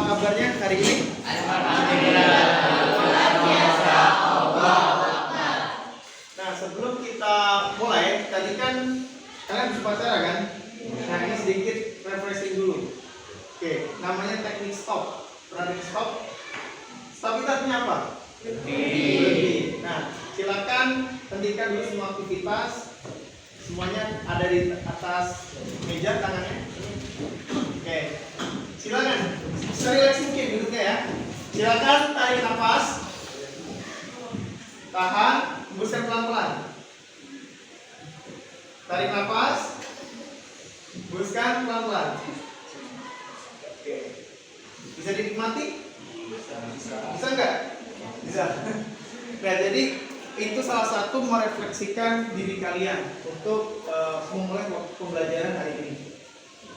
kabarnya hari ini? Nah, sebelum kita mulai, tadi kan kalian habis upacara kan? Nah, ini sedikit refreshing dulu. Oke, namanya teknik stop. Pernah dengar stop? Stop itu artinya apa? Berhenti. Nah, silakan hentikan dulu semua aktivitas. Semuanya ada di atas meja tangannya. Oke, silakan. Serileks mungkin duduknya ya. Silakan tarik nafas. Tahan, hembuskan pelan-pelan. Tarik nafas. Hembuskan pelan-pelan. Oke. Bisa dinikmati? Bisa enggak? Bisa. Nah, jadi itu salah satu merefleksikan diri kalian untuk memulai pembelajaran hari ini.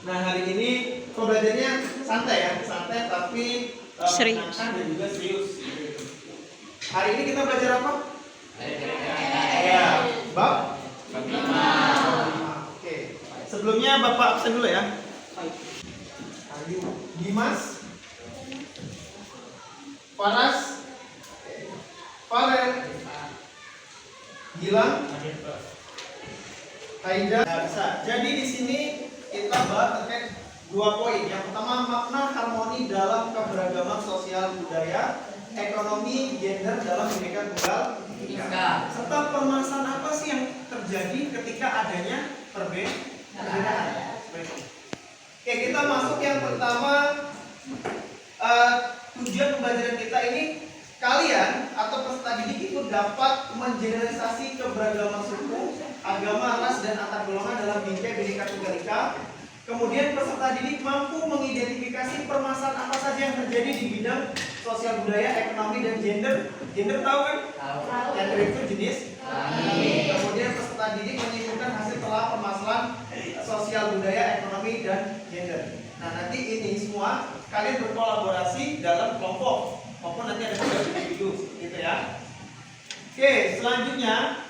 Nah, hari ini pembelajarannya santai ya, santai tapi menyenangkan dan juga serius. Hari ini kita belajar apa? Ya, bab 5. Oke. Sebelumnya Bapak absen dulu ya. Ayu, Dimas, Paras, Farel, Gilang, Haida. Nah, bisa. Jadi di sini kita bahas terkait 2 poin. Yang pertama, makna harmoni dalam keberagaman sosial budaya, ekonomi, gender dalam Bhinneka Tunggal Ika. Serta permasalahan apa sih yang terjadi ketika adanya perbedaan. Oke, kita masuk yang pertama. Tujuan pembelajaran kita ini, kalian atau peserta didik itu dapat mengeneralisasi keberagaman suku, agama, ras, dan antar golongan dalam bingkai Bhinneka Tunggal Ika. Kemudian peserta didik mampu mengidentifikasi permasalahan apa saja yang terjadi di bidang sosial budaya, ekonomi, dan gender. Gender tahu kan? Tahu. Yang itu jenis. Kemudian peserta didik menyimpulkan hasil telah permasalahan sosial budaya, ekonomi, dan gender. Nah, nanti ini semua kalian berkolaborasi dalam kelompok maupun nanti ada individu gitu ya. Oke, selanjutnya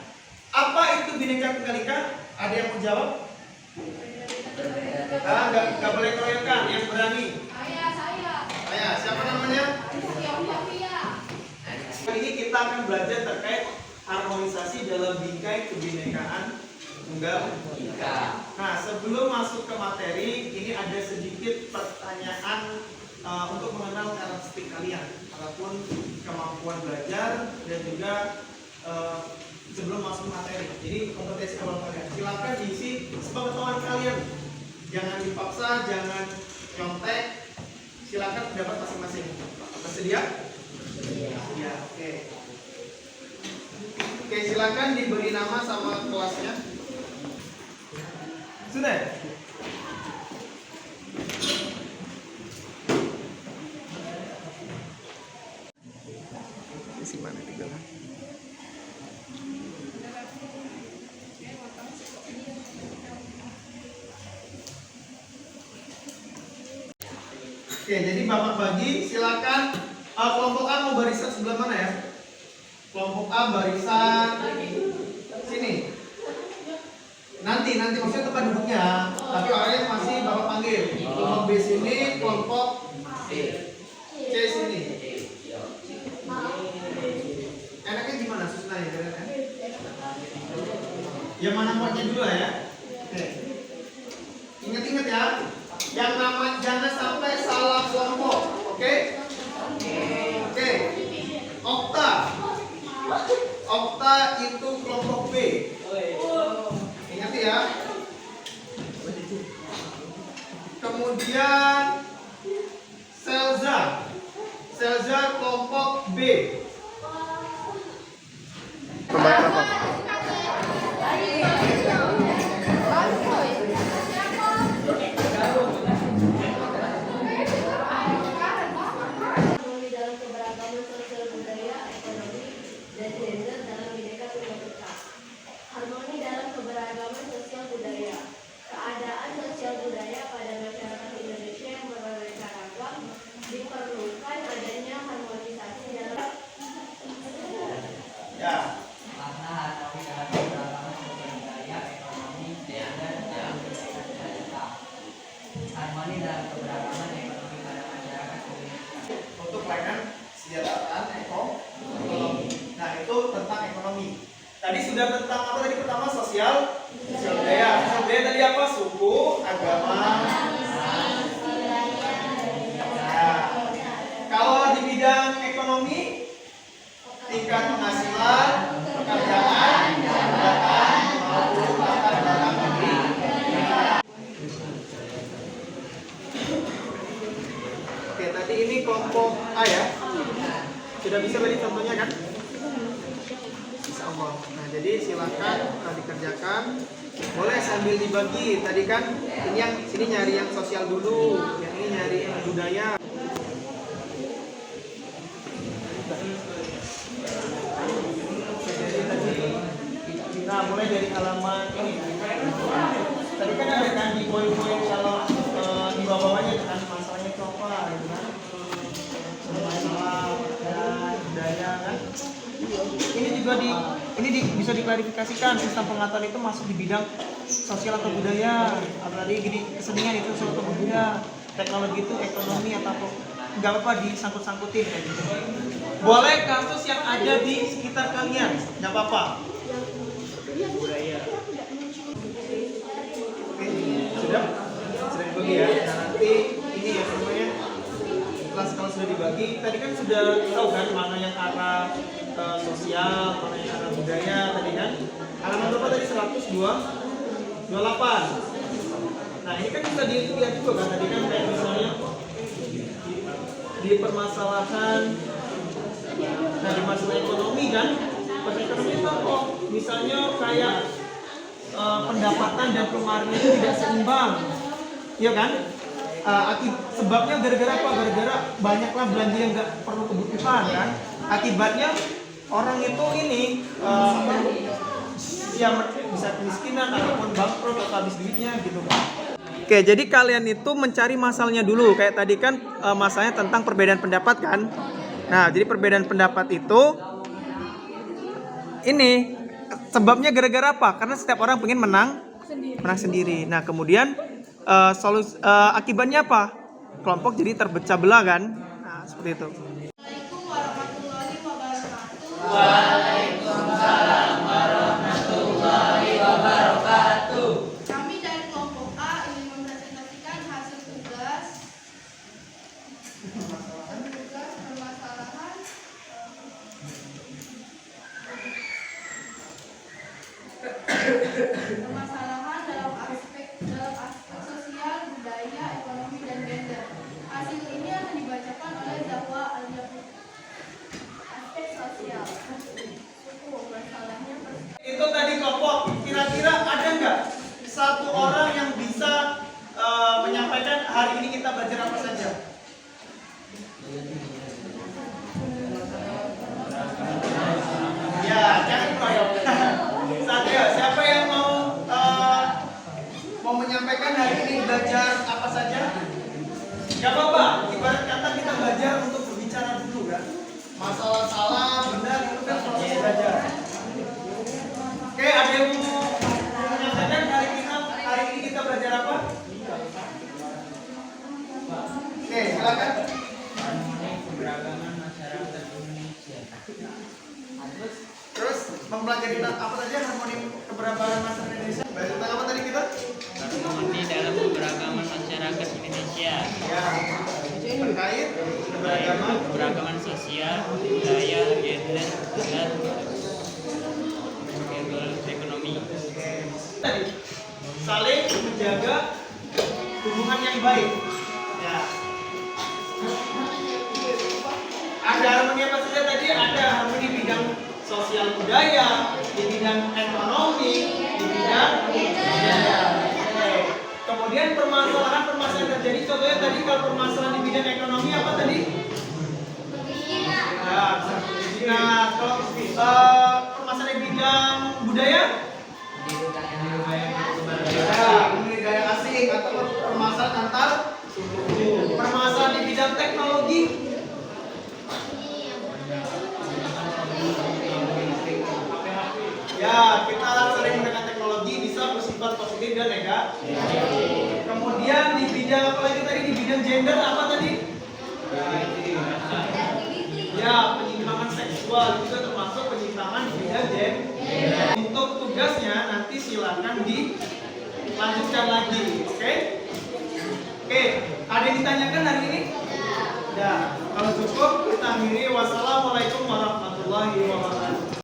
apa itu Bhinneka Tunggal Ika? Ada yang mau jawab? Nggak boleh keroyokan, yang berani. Saya. Siapa namanya? Kali ini kita akan belajar terkait harmonisasi dalam bingkai kebinekaan Tunggal Ika. Nah, sebelum masuk ke materi, ini ada sedikit pertanyaan untuk mengenal karakteristik kalian, ataupun kemampuan belajar dan juga sebelum masuk materi. Jadi kompetensi awal kalian. Silakan diisi sepengetahuan kalian. Jangan dipaksa, jangan nyontek. Silakan pendapat masing-masing. Bersedia? Ya, oke. Oke, silakan diberi nama sama kelasnya. Sudah? Isi mana tiga lah? Oke, jadi Bapak bagi, silakan. Kelompok A mau barisan sebelah mana ya? Kelompok A barisan sini. Nanti maksudnya tempat duduknya, tapi orangnya masih Bapak panggil. Kelompok B sini, kelompok C sini. Enaknya gimana susunannya? Yang mana muatnya dulu ya? Oke. Ingat-ingat ya, yang nama jangan sampai salah kelompok, oke? Oke. Okta itu kelompok B. Ingat ya. Kemudian Selza kelompok B. Pembayaran apa? Harmoni dalam keberagaman sosial budaya. Keadaan sosial budaya pada masyarakat Indonesia yang beraneka ragam diperlukan adanya harmonisasi dalam sudah tentang apa tadi pertama sosial budaya. Sosial budaya tadi apa? Suku, agama. Nah, kalau di bidang ekonomi, tingkat penghasilan, pekerjaan, pendapatan maupun latar belakang negeri. Oke, tadi ini kelompok A ya. Sudah bisa tadi contohnya kan? Nah, jadi silakan dikerjakan. Boleh sambil dibagi. Tadi kan ini yang sini nyari yang sosial dulu, yang ini nyari yang budaya. Nah, mulai dari halaman ini. Tadi kan ada kan di poin-poin kalau di bawah-bawahnya kan masalahnya itu apa gitu kan. Masalah dan budaya kan. Ini juga bisa diklarifikasikan sistem pengetahuan itu masuk di bidang sosial atau budaya. Apalagi gini kesenian itu sosial atau budaya, teknologi itu ekonomi atau apa. Nggak apa-apa disangkut-sangkutin kayak gitu. Boleh kasus yang ada di sekitar kalian, nggak apa-apa. Budaya. Oke, sudah dibagi ya. Nah, nanti ini ya semuanya. Kalau sudah dibagi, tadi kan sudah tahu kan mana yang arah sosial, mana yang arah budaya tadi kan. Halaman berapa tadi? 128. Nah, ini kan bisa dilihat juga kan tadi kan kayak misalnya di permasalahan, nah di masalah ekonomi kan, masalah ekonomi itu apa? Misalnya kayak pendapatan dan pengeluaran itu tidak seimbang, ya kan? Sebabnya gara-gara apa? Gara-gara banyaklah belanja yang nggak perlu kebutuhan kan. Akibatnya orang itu ini ya bisa kemiskinan ataupun bangkrut atau habis duitnya gitu kan. Oke, jadi kalian itu mencari masalahnya dulu. Kayak tadi kan masalahnya tentang perbedaan pendapat kan. Nah, jadi perbedaan pendapat itu ini sebabnya gara-gara apa? Karena setiap orang pengen menang sendiri. Nah, kemudian akibatnya apa? Kelompok jadi terpecah belah kan? Nah, seperti itu. Assalamualaikum warahmatullahi wabarakatuh. Waalaikumsalam warahmatullahi wabarakatuh. Kami dari kelompok A ingin mempresentasikan hasil tugas permasalahan dalam aspek sosial, budaya, ekonomi, dan gender. Hasil ini akan dibacakan oleh Zahwa Al-Jafri. Aspek sosial. Suku masalahnya Itu tadi kelompok. Kira-kira ada nggak satu orang yang bisa menyampaikan hari ini kita belajar apa saja? Ya, jangan keroyok. Satya, siapa yang mau menyampaikan hari ini belajar apa saja? Gak apa-apa, ibarat kata kita belajar untuk berbicara dulu kan. Masalah salah, benar itu kan proses belajar. Oke, ada yang mau menyampaikan hari ini kita belajar apa? Oke, silakan. Keberagaman masyarakat Indonesia. Terus mempelajari apa saja harmoni keberagaman masyarakat Indonesia? Bahas tentang apa tadi kita? Harmoni dalam keberagaman masyarakat Indonesia. Ya, terkait Keberagaman sosial, budaya, gender, dan ekonomi. tadi saling menjaga hubungan yang baik. Ya. Ada harmoni apa saja tadi? Ada harmoni bidang sosial budaya, di bidang ekonomi, di bidang gender. Oke. Kemudian permasalahan terjadi. Contohnya tadi kalau permasalahan di bidang ekonomi apa tadi? Nah, kalau permasalahan di bidang budaya? Budaya asing atau permasalahan antar suku. Permasalahan di bidang teknologi? Ya, kita sering menggunakan teknologi bisa bersifat positif dan negatif. Kemudian di bidang apa lagi tadi? Di bidang gender apa tadi? Ya, penyimpangan seksual juga termasuk penyimpangan di bidang gender. Untuk tugasnya nanti silakan dilanjutkan lagi. Oke? Oke, ada yang ditanyakan hari ini? Ya. Kalau cukup kita akhiri. Wassalamualaikum warahmatullahi wabarakatuh.